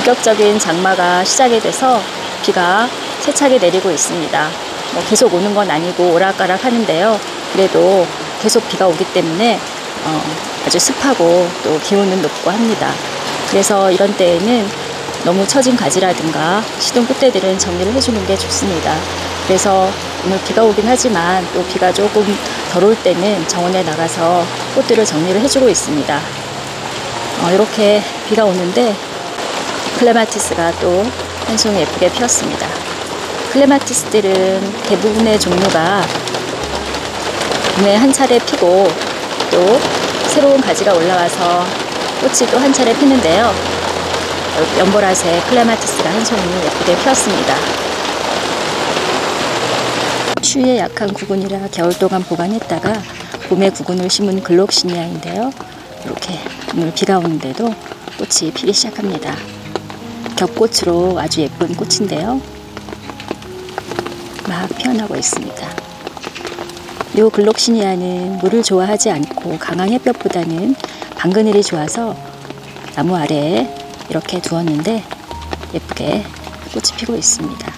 본격적인 장마가 시작이 돼서 비가 세차게 내리고 있습니다. 계속 오는 건 아니고 오락가락 하는데요. 그래도 계속 비가 오기 때문에 아주 습하고 또 기온은 높고 합니다. 그래서 이런 때에는 너무 처진 가지라든가 시든 꽃대들은 정리를 해주는 게 좋습니다. 그래서 오늘 비가 오긴 하지만 또 비가 조금 덜 올 때는 정원에 나가서 꽃들을 정리를 해주고 있습니다. 이렇게 비가 오는데 클레마티스가 또 한 송이 예쁘게 피었습니다. 클레마티스들은 대부분의 종류가 봄에 한 차례 피고 또 새로운 가지가 올라와서 꽃이 또 한 차례 피는데요. 연보라색 클레마티스가 한 송이 예쁘게 피었습니다. 추위에 약한 구근이라 겨울 동안 보관했다가 봄에 구근을 심은 글록시니아인데요. 이렇게 오늘 비가 오는데도 꽃이 피기 시작합니다. 겹꽃으로 아주 예쁜 꽃인데요. 막 피어나고 있습니다. 이 글록시니아는 물을 좋아하지 않고 강한 햇볕보다는 방그늘이 좋아서 나무 아래에 이렇게 두었는데 예쁘게 꽃이 피고 있습니다.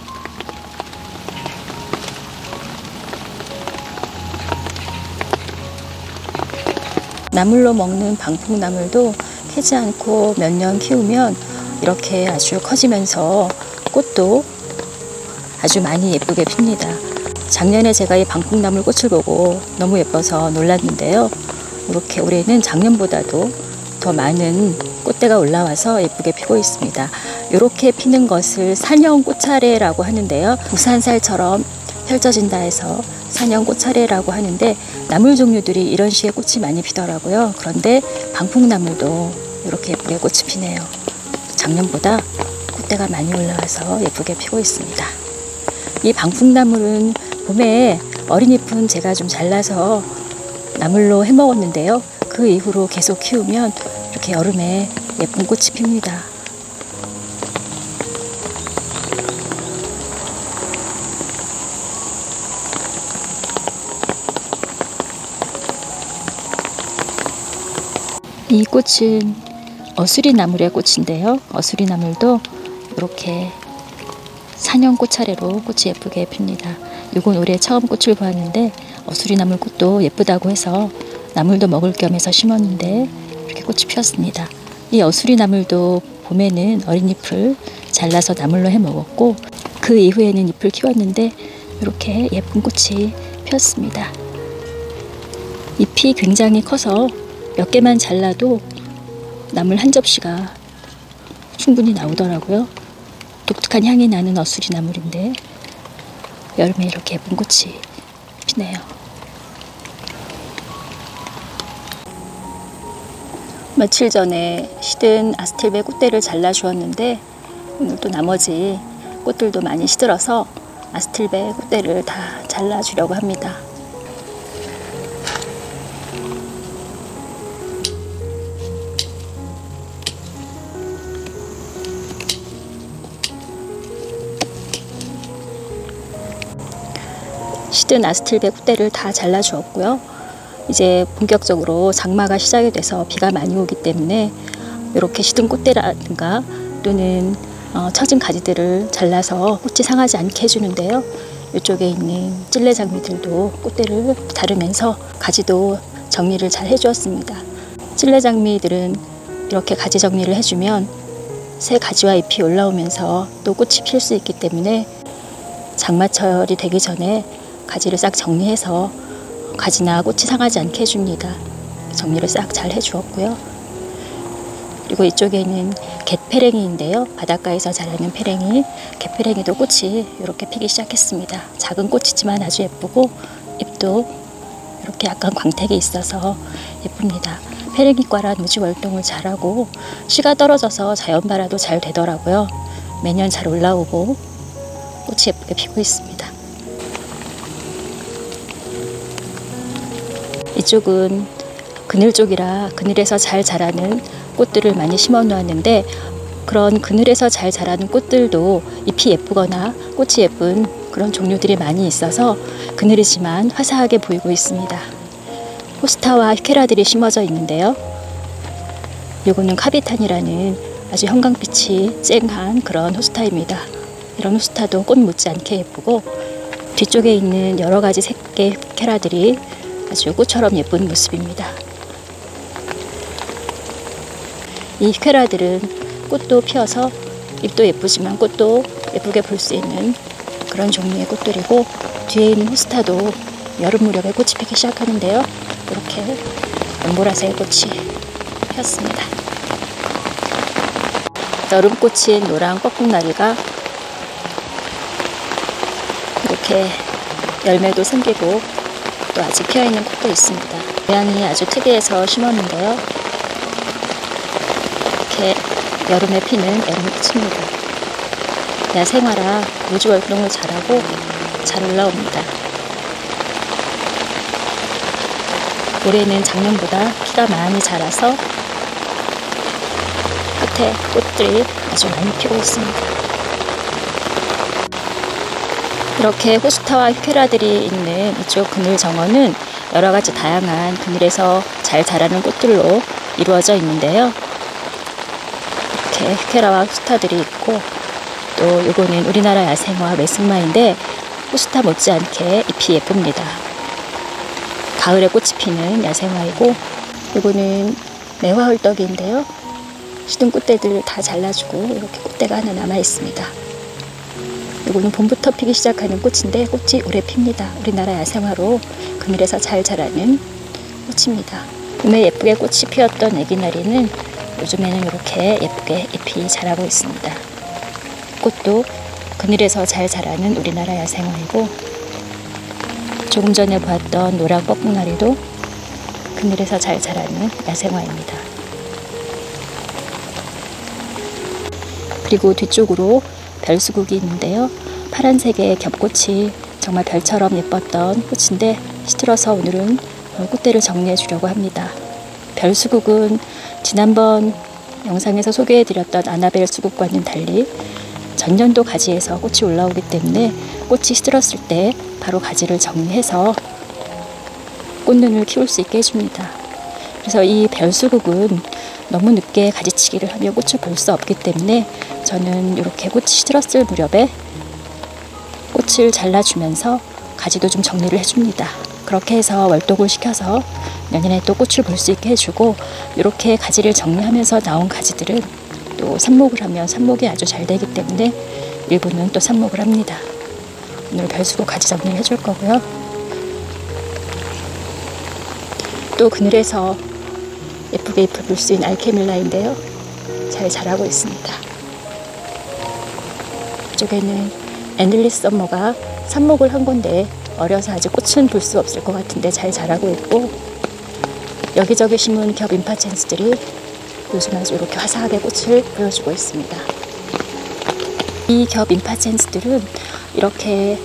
나물로 먹는 방풍나물도 캐지 않고 몇 년 키우면 이렇게 아주 커지면서 꽃도 아주 많이 예쁘게 핍니다. 작년에 제가 이 방풍나물 꽃을 보고 너무 예뻐서 놀랐는데요. 이렇게 올해는 작년보다도 더 많은 꽃대가 올라와서 예쁘게 피고 있습니다. 이렇게 피는 것을 산형꽃차례라고 하는데요. 부산살처럼 펼쳐진다 해서 산형꽃차례라고 하는데 나물 종류들이 이런 식의 꽃이 많이 피더라고요. 그런데 방풍나물도 이렇게 예쁘게 꽃이 피네요. 작년보다 꽃대가 많이 올라와서 예쁘게 피고 있습니다. 이 방풍나물은 봄에 어린 잎은 제가 좀 잘라서 나물로 해 먹었는데요. 그 이후로 계속 키우면 이렇게 여름에 예쁜 꽃이 핍니다. 이 꽃은 어수리나물의 꽃인데요. 어수리나물도 이렇게 산형 꽃차례로 꽃이 예쁘게 핍니다. 이건 올해 처음 꽃을 보았는데 어수리나물 꽃도 예쁘다고 해서 나물도 먹을 겸 해서 심었는데 이렇게 꽃이 피었습니다. 이 어수리나물도 봄에는 어린 잎을 잘라서 나물로 해 먹었고 그 이후에는 잎을 키웠는데 이렇게 예쁜 꽃이 피었습니다. 잎이 굉장히 커서 몇 개만 잘라도 나물 한 접시가 충분히 나오더라고요. 독특한 향이 나는 어수리나물인데 여름에 이렇게 예쁜 꽃이 피네요. 며칠 전에 시든 아스틸베 꽃대를 잘라 주었는데 오늘 또 나머지 꽃들도 많이 시들어서 아스틸베 꽃대를 다 잘라 주려고 합니다. 시든 아스틸베 꽃대를 다 잘라 주었고요. 이제 본격적으로 장마가 시작이 돼서 비가 많이 오기 때문에 이렇게 시든 꽃대라든가 또는 처진 가지들을 잘라서 꽃이 상하지 않게 해주는데요. 이쪽에 있는 찔레장미들도 꽃대를 다루면서 가지도 정리를 잘 해주었습니다. 찔레장미들은 이렇게 가지 정리를 해주면 새 가지와 잎이 올라오면서 또 꽃이 필 수 있기 때문에 장마철이 되기 전에 가지를 싹 정리해서 가지나 꽃이 상하지 않게 해줍니다. 정리를 싹 잘 해주었고요. 그리고 이쪽에는 갯페랭이인데요. 바닷가에서 자라는 페랭이, 갯페랭이도 꽃이 이렇게 피기 시작했습니다. 작은 꽃이지만 아주 예쁘고 잎도 이렇게 약간 광택이 있어서 예쁩니다. 페랭이과란 우주월동을 잘하고 씨가 떨어져서 자연발화도 잘 되더라고요. 매년 잘 올라오고 꽃이 예쁘게 피고 있습니다. 이쪽은 그늘 쪽이라 그늘에서 잘 자라는 꽃들을 많이 심어 놓았는데 그런 그늘에서 잘 자라는 꽃들도 잎이 예쁘거나 꽃이 예쁜 그런 종류들이 많이 있어서 그늘이지만 화사하게 보이고 있습니다. 호스타와 히케라들이 심어져 있는데요. 요거는 카비탄이라는 아주 형광빛이 쨍한 그런 호스타입니다. 이런 호스타도 꽃 못지않게 예쁘고 뒤쪽에 있는 여러 가지 색의 케라들이 아주 꽃처럼 예쁜 모습입니다. 이 케라들은 꽃도 피어서 잎도 예쁘지만 꽃도 예쁘게 볼 수 있는 그런 종류의 꽃들이고, 뒤에 있는 호스타도 여름 무렵에 꽃이 피기 시작하는데요. 이렇게 연보라색 꽃이 피었습니다. 여름꽃인 노랑 뻐꾹나리가 이렇게 열매도 생기고 또 아직 피어있는 꽃도 있습니다. 모양이 아주 특이해서 심었는데요. 이렇게 여름에 피는 여름꽃입니다. 야생화라 노지월동을 잘하고 잘 올라옵니다. 올해는 작년보다 키가 많이 자라서 끝에 꽃들이 아주 많이 피고 있습니다. 이렇게 호스타와 휘케라들이 있는 이쪽 그늘 정원은 여러 가지 다양한 그늘에서 잘 자라는 꽃들로 이루어져 있는데요. 이렇게 휘케라와 호스타들이 있고, 또 요거는 우리나라 야생화 메스마인데 호스타 못지않게 잎이 예쁩니다. 가을에 꽃이 피는 야생화이고, 요거는 매화홀떡인데요. 시든 꽃대들 다 잘라주고 이렇게 꽃대가 하나 남아 있습니다. 요거는 봄부터 피기 시작하는 꽃인데 꽃이 오래 핍니다. 우리나라 야생화로 그늘에서 잘 자라는 꽃입니다. 봄에 예쁘게 꽃이 피었던 애기나리는 요즘에는 이렇게 예쁘게 잎이 자라고 있습니다. 꽃도 그늘에서 잘 자라는 우리나라 야생화이고, 조금 전에 보았던 노랑 뻐꾹나리도 그늘에서 잘 자라는 야생화입니다. 그리고 뒤쪽으로 별수국이 있는데요. 파란색의 겹꽃이 정말 별처럼 예뻤던 꽃인데 시들어서 오늘은 꽃대를 정리해 주려고 합니다. 별수국은 지난번 영상에서 소개해드렸던 아나벨 수국과는 달리 전년도 가지에서 꽃이 올라오기 때문에 꽃이 시들었을 때 바로 가지를 정리해서 꽃눈을 키울 수 있게 해줍니다. 그래서 이 별수국은 너무 늦게 가지치기를 하며 꽃을 볼 수 없기 때문에 저는 이렇게 꽃이 시들었을 무렵에 꽃을 잘라주면서 가지도 좀 정리를 해줍니다. 그렇게 해서 월독을 시켜서 내년에 또 꽃을 볼 수 있게 해주고, 이렇게 가지를 정리하면서 나온 가지들은 또 삽목을 하면 삽목이 아주 잘 되기 때문에 일부는 또 삽목을 합니다. 오늘 별수국 가지 정리를 해줄 거고요. 또 그늘에서 예쁘게 잎을 볼 수 있는 알케밀라인데요. 잘 자라고 있습니다. 이쪽에는 앤들리스 썸머가 삽목을 한 건데 어려서 아직 꽃은 볼 수 없을 것 같은데 잘 자라고 있고, 여기저기 심은 겹 임파첸스들이 요즘 아주 이렇게 화사하게 꽃을 보여주고 있습니다. 이 겹 임파첸스들은 이렇게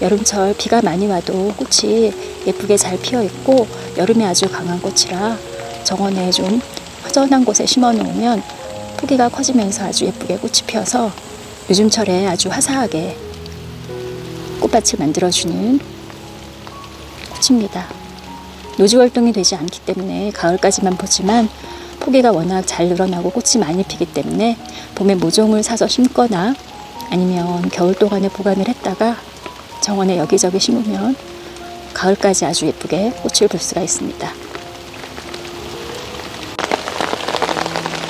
여름철 비가 많이 와도 꽃이 예쁘게 잘 피어 있고, 여름에 아주 강한 꽃이라 정원에 좀 허전한 곳에 심어 놓으면 포기가 커지면서 아주 예쁘게 꽃이 피어서 요즘철에 아주 화사하게 꽃밭을 만들어주는 꽃입니다. 노지월동이 되지 않기 때문에 가을까지만 보지만 포기가 워낙 잘 늘어나고 꽃이 많이 피기 때문에 봄에 모종을 사서 심거나 아니면 겨울 동안에 보관을 했다가 정원에 여기저기 심으면 가을까지 아주 예쁘게 꽃을 볼 수가 있습니다.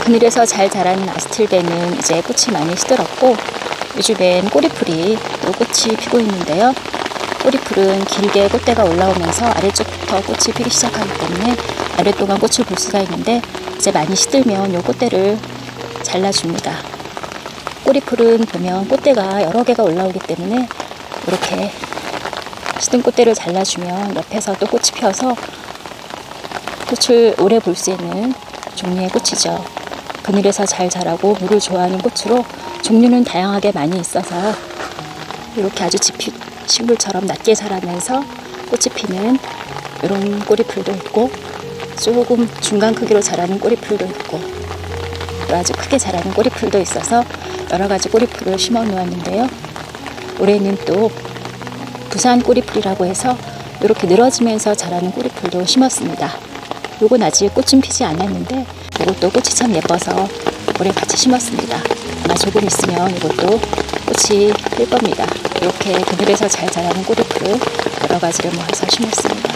그늘에서 잘 자라는 아스틸베는 이제 꽃이 많이 시들었고, 요즘엔 꼬리풀이 또 꽃이 피고 있는데요. 꼬리풀은 길게 꽃대가 올라오면서 아래쪽부터 꽃이 피기 시작하기 때문에 오랫동안 꽃을 볼 수가 있는데, 이제 많이 시들면 이 꽃대를 잘라줍니다. 꼬리풀은 보면 꽃대가 여러 개가 올라오기 때문에 이렇게 시든 꽃대를 잘라주면 옆에서 또 꽃이 피어서 꽃을 오래 볼 수 있는 종류의 꽃이죠. 그늘에서 잘 자라고 물을 좋아하는 꽃으로 종류는 다양하게 많이 있어서 이렇게 아주 식물처럼 낮게 자라면서 꽃이 피는 이런 꼬리풀도 있고, 조금 중간 크기로 자라는 꼬리풀도 있고, 또 아주 크게 자라는 꼬리풀도 있어서 여러 가지 꼬리풀을 심어 놓았는데요. 올해는 또 부산 꼬리풀이라고 해서 이렇게 늘어지면서 자라는 꼬리풀도 심었습니다. 요건 아직 꽃은 피지 않았는데 이것도 꽃이 참 예뻐서 올해 같이 심었습니다. 아마 조금 있으면 이것도 꽃이 필 겁니다. 이렇게 그늘에서 잘 자라는 꼬리풀을 여러 가지를 모아서 심었습니다.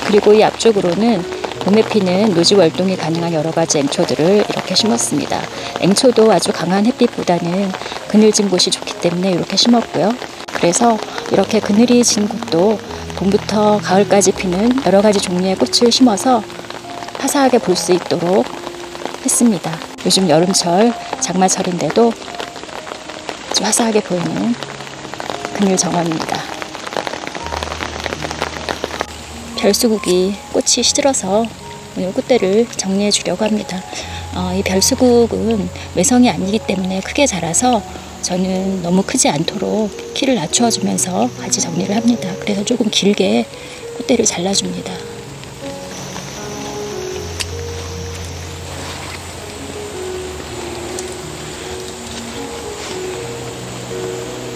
그리고 이 앞쪽으로는 봄에 피는 노지 활동이 가능한 여러 가지 앵초들을 이렇게 심었습니다. 앵초도 아주 강한 햇빛보다는 그늘진 곳이 좋기 때문에 이렇게 심었고요. 그래서 이렇게 그늘이 진 곳도 봄부터 가을까지 피는 여러 가지 종류의 꽃을 심어서 화사하게 볼 수 있도록 했습니다. 요즘 여름철 장마철인데도 아주 화사하게 보이는 그늘 정원입니다. 별수국이 꽃이 시들어서 오늘 꽃대를 정리해 주려고 합니다. 이 별수국은 외성이 아니기 때문에 크게 자라서 저는 너무 크지 않도록 키를 낮추어 주면서 가지 정리를 합니다. 그래서 조금 길게 꽃대를 잘라줍니다.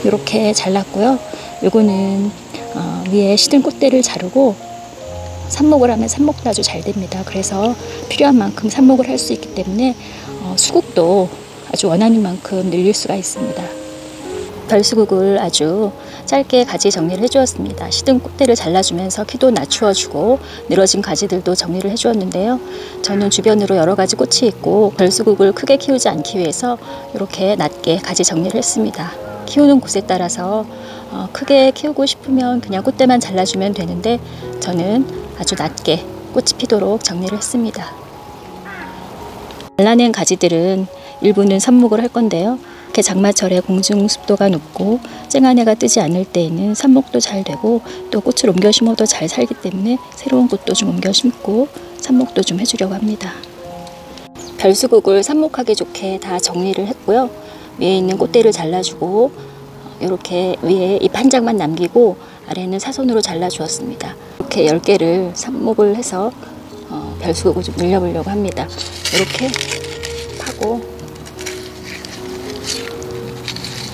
이렇게 잘랐고요. 요거는 위에 시든 꽃대를 자르고 삽목을 하면 삽목도 아주 잘 됩니다. 그래서 필요한 만큼 삽목을 할 수 있기 때문에 수국도 아주 원하는 만큼 늘릴 수가 있습니다. 별수국을 아주 짧게 가지 정리를 해주었습니다. 시든 꽃대를 잘라주면서 키도 낮추어주고 늘어진 가지들도 정리를 해주었는데요. 저는 주변으로 여러 가지 꽃이 있고 별수국을 크게 키우지 않기 위해서 이렇게 낮게 가지 정리를 했습니다. 키우는 곳에 따라서 크게 키우고 싶으면 그냥 꽃대만 잘라주면 되는데 저는 아주 낮게 꽃이 피도록 정리를 했습니다. 잘라낸 가지들은 일부는 삽목을 할 건데요. 이렇게 장마철에 공중 습도가 높고 쨍한 해가 뜨지 않을 때에는 삽목도 잘 되고 또 꽃을 옮겨 심어도 잘 살기 때문에 새로운 꽃도 좀 옮겨 심고 삽목도 좀 해주려고 합니다. 별수국을 삽목하기 좋게 다 정리를 했고요. 위에 있는 꽃대를 잘라주고 이렇게 위에 잎 한 장만 남기고 아래는 사선으로 잘라주었습니다. 이렇게 10개를 삽목을 해서 별수국을 좀 늘려보려고 합니다. 이렇게 파고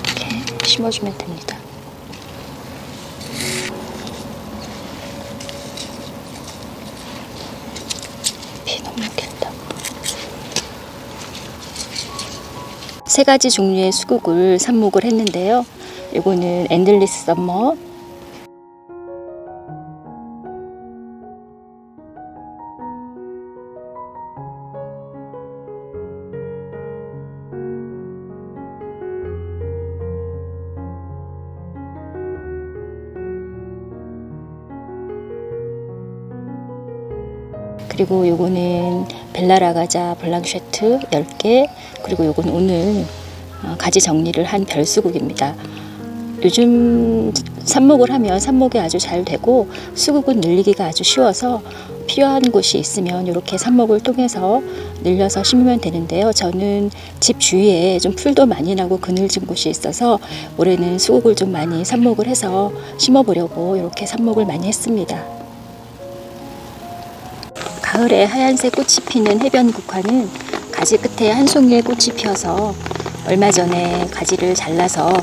이렇게 심어주면 됩니다. 비 너무 길다. 3가지 종류의 수국을 삽목을 했는데요. 이거는 엔들리스 썸머, 그리고 요거는 벨라라가자 블랑쉐트 10개, 그리고 요건 오늘 가지 정리를 한 별수국입니다. 요즘 삽목을 하면 삽목이 아주 잘 되고 수국은 늘리기가 아주 쉬워서 필요한 곳이 있으면 이렇게 삽목을 통해서 늘려서 심으면 되는데요. 저는 집 주위에 좀 풀도 많이 나고 그늘진 곳이 있어서 올해는 수국을 좀 많이 삽목을 해서 심어보려고 이렇게 삽목을 많이 했습니다. 가을에 하얀색 꽃이 피는 해변국화는 가지 끝에 한 송이의 꽃이 피어서 얼마 전에 가지를 잘라서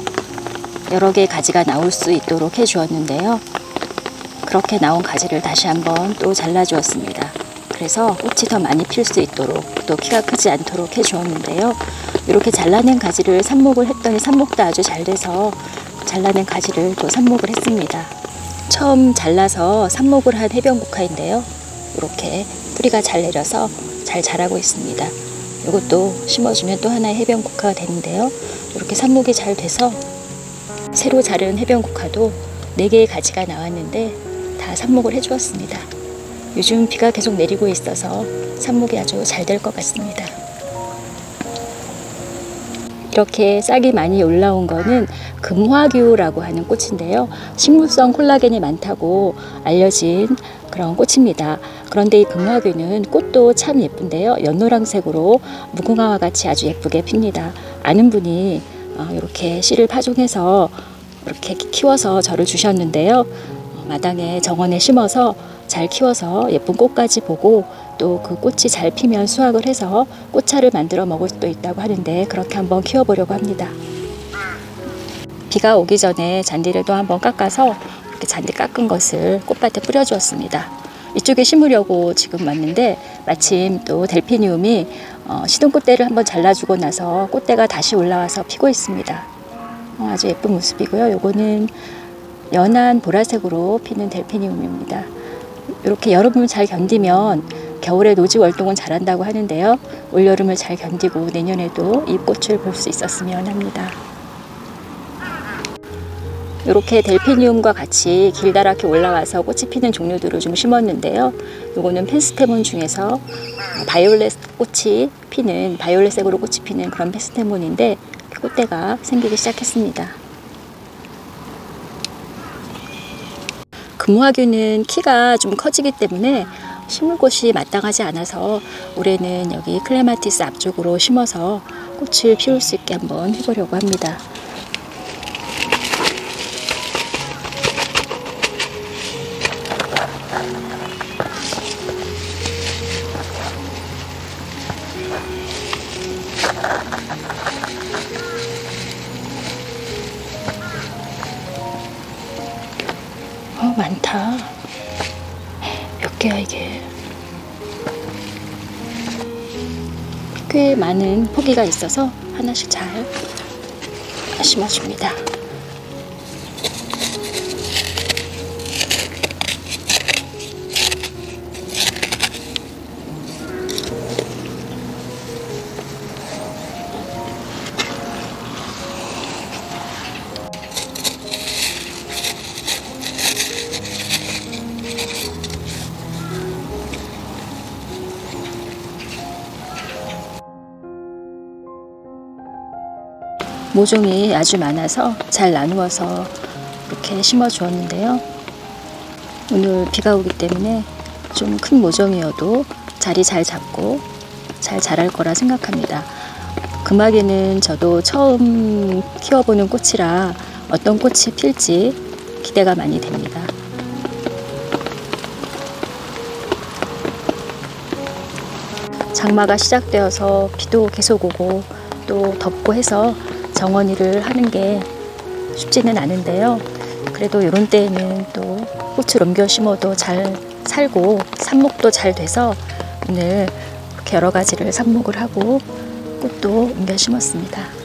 여러 개의 가지가 나올 수 있도록 해주었는데요. 그렇게 나온 가지를 다시 한번 또 잘라주었습니다. 그래서 꽃이 더 많이 필 수 있도록 또 키가 크지 않도록 해주었는데요. 이렇게 잘라낸 가지를 삽목을 했더니 삽목도 아주 잘 돼서 잘라낸 가지를 또 삽목을 했습니다. 처음 잘라서 삽목을 한 해변국화인데요. 이렇게 뿌리가 잘 내려서 잘 자라고 있습니다. 이것도 심어주면 또 하나의 해변국화가 되는데요. 이렇게 삽목이 잘 돼서 새로 자른 해변국화도 4개의 가지가 나왔는데 다 삽목을 해주었습니다. 요즘 비가 계속 내리고 있어서 삽목이 아주 잘 될 것 같습니다. 이렇게 싹이 많이 올라온 거는 금화규라고 하는 꽃인데요. 식물성 콜라겐이 많다고 알려진 그런 꽃입니다. 그런데 이 금화규는 꽃도 참 예쁜데요. 연노랑색으로 무궁화와 같이 아주 예쁘게 핍니다. 아는 분이 이렇게 씨를 파종해서 이렇게 키워서 저를 주셨는데요. 마당에 정원에 심어서 잘 키워서 예쁜 꽃까지 보고 또 그 꽃이 잘 피면 수확을 해서 꽃차를 만들어 먹을 수도 있다고 하는데 그렇게 한번 키워보려고 합니다. 비가 오기 전에 잔디를 또 한번 깎아서 이렇게 잔디 깎은 것을 꽃밭에 뿌려주었습니다. 이쪽에 심으려고 지금 왔는데 마침 또 델피니움이 시든 꽃대를 한번 잘라주고 나서 꽃대가 다시 올라와서 피고 있습니다. 아주 예쁜 모습이고요. 요거는 연한 보라색으로 피는 델피니움입니다. 이렇게 여름을 잘 견디면 겨울에 노지 월동은 잘한다고 하는데요. 올여름을 잘 견디고 내년에도 이 꽃을 볼 수 있었으면 합니다. 이렇게 델피니움과 같이 길다랗게 올라와서 꽃이 피는 종류들을 좀 심었는데요. 요거는 펜스테몬 중에서 바이올렛 꽃이 피는, 바이올렛색으로 꽃이 피는 그런 펜스테몬인데 꽃대가 생기기 시작했습니다. 금화균은 키가 좀 커지기 때문에 심을 곳이 마땅하지 않아서 올해는 여기 클레마티스 앞쪽으로 심어서 꽃을 피울 수 있게 한번 해보려고 합니다. 많다. 몇 개야 이게? 꽤 많은 포기가 있어서 하나씩 잘 심어줍니다. 모종이 아주 많아서 잘 나누어서 이렇게 심어 주었는데요. 오늘 비가 오기 때문에 좀 큰 모종이어도 자리 잘 잡고 잘 자랄 거라 생각합니다. 금화개는 저도 처음 키워보는 꽃이라 어떤 꽃이 필지 기대가 많이 됩니다. 장마가 시작되어서 비도 계속 오고 또 덥고 해서 정원일을 하는 게 쉽지는 않은데요. 그래도 이런 때에는 또 꽃을 옮겨 심어도 잘 살고 삽목도 잘 돼서 오늘 이렇게 여러 가지를 삽목을 하고 꽃도 옮겨 심었습니다.